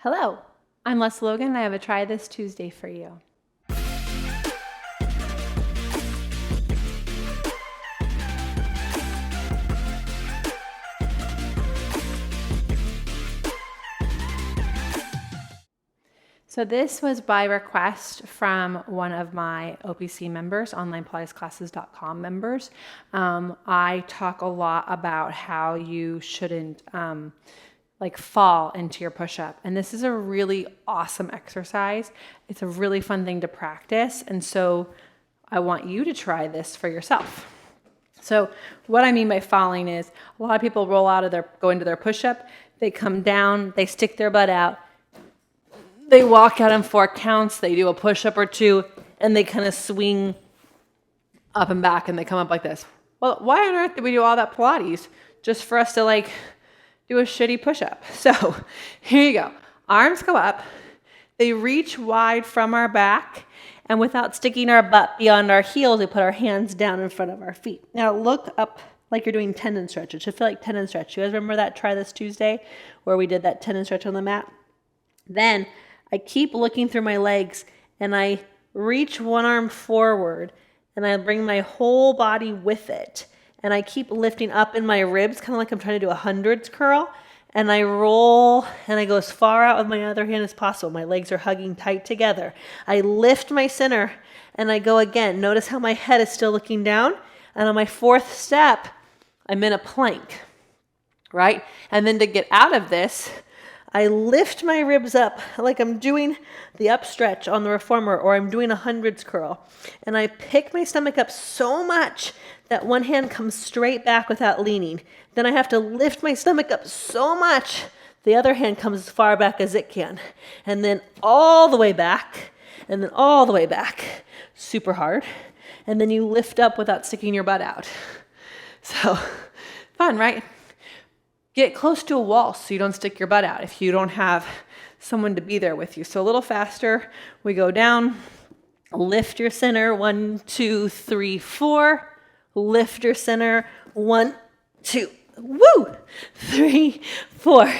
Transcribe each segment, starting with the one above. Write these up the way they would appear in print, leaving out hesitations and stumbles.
Hello, I'm Lesley Logan and I have a Try This Tuesday for you. So this was by request from one of my OPC members, onlinepilatesclasses.com members. I talk a lot about how you shouldn't fall into your push-up. And this is a really awesome exercise. It's a really fun thing to practice. And so I want you to try this for yourself. So what I mean by falling is a lot of people go into their push-up, they come down, they stick their butt out, they walk out in 4 counts, they do a push-up or 2, and they kind of swing up and back and they come up like this. Well, why on earth did we do all that Pilates just for us to do a shitty push-up? So here you go. Arms go up, they reach wide from our back, and without sticking our butt beyond our heels, we put our hands down in front of our feet. Now look up like you're doing tendon stretch. It should feel like tendon stretch. You guys remember that Try This Tuesday where we did that tendon stretch on the mat? Then I keep looking through my legs and I reach one arm forward and I bring my whole body with it. And I keep lifting up in my ribs, kind of like I'm trying to do a hundreds curl. And I roll and I go as far out with my other hand as possible. My legs are hugging tight together. I lift my center and I go again. Notice how my head is still looking down. And on my 4th step, I'm in a plank, right? And then to get out of this, I lift my ribs up like I'm doing the up stretch on the reformer or I'm doing a hundreds curl. And I pick my stomach up so much that one hand comes straight back without leaning. Then I have to lift my stomach up so much, the other hand comes as far back as it can. And then all the way back, and then all the way back, super hard. And then you lift up without sticking your butt out. So, fun, right? Get close to a wall so you don't stick your butt out if you don't have someone to be there with you. So a little faster, we go down, lift your center, 1, 2, 3, 4. Lift your center, 1, 2, 3, 4.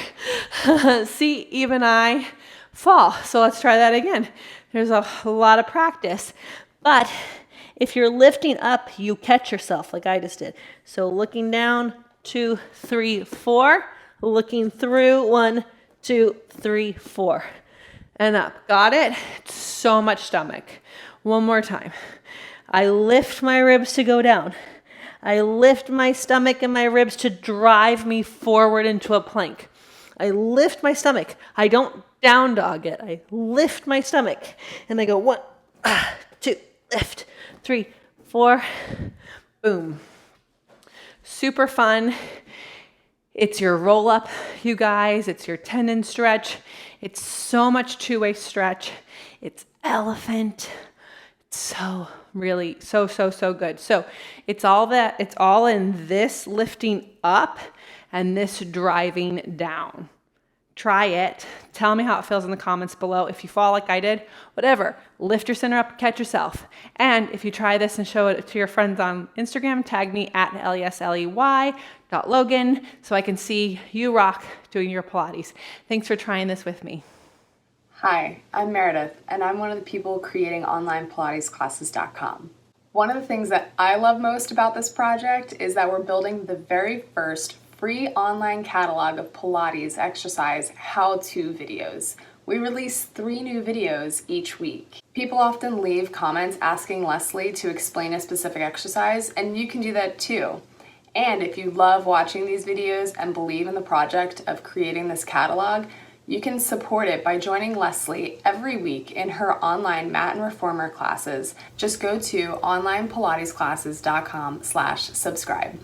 See, even I fall. So let's try that again. There's a lot of practice. But if you're lifting up, you catch yourself like I just did. So looking down, 2, 3, 4. Looking through, 1, 2, 3, 4. And up. Got it? So much stomach. One more time. I lift my ribs to go down. I lift my stomach and my ribs to drive me forward into a plank. I lift my stomach. I don't down dog it. I lift my stomach. And I go 1, 2, lift, 3, 4, boom. Super fun. It's your roll up, you guys. It's your tendon stretch. It's so much two-way stretch. It's elephant. It's so good. So it's all in this lifting up and this driving down. Try it. Tell me how it feels in the comments below. If you fall like I did, whatever, lift your center up, catch yourself. And if you try this and show it to your friends on Instagram, tag me at lesley.logan so I can see you rock doing your Pilates. Thanks for trying this with me. Hi, I'm Meredith, and I'm one of the people creating onlinepilatesclasses.com. One of the things that I love most about this project is that we're building the very first free online catalog of Pilates exercise how-to videos. We release 3 new videos each week. People often leave comments asking Lesley to explain a specific exercise, and you can do that too. And if you love watching these videos and believe in the project of creating this catalog, you can support it by joining Lesley every week in her online mat and reformer classes. Just go to onlinepilatesclasses.com/subscribe.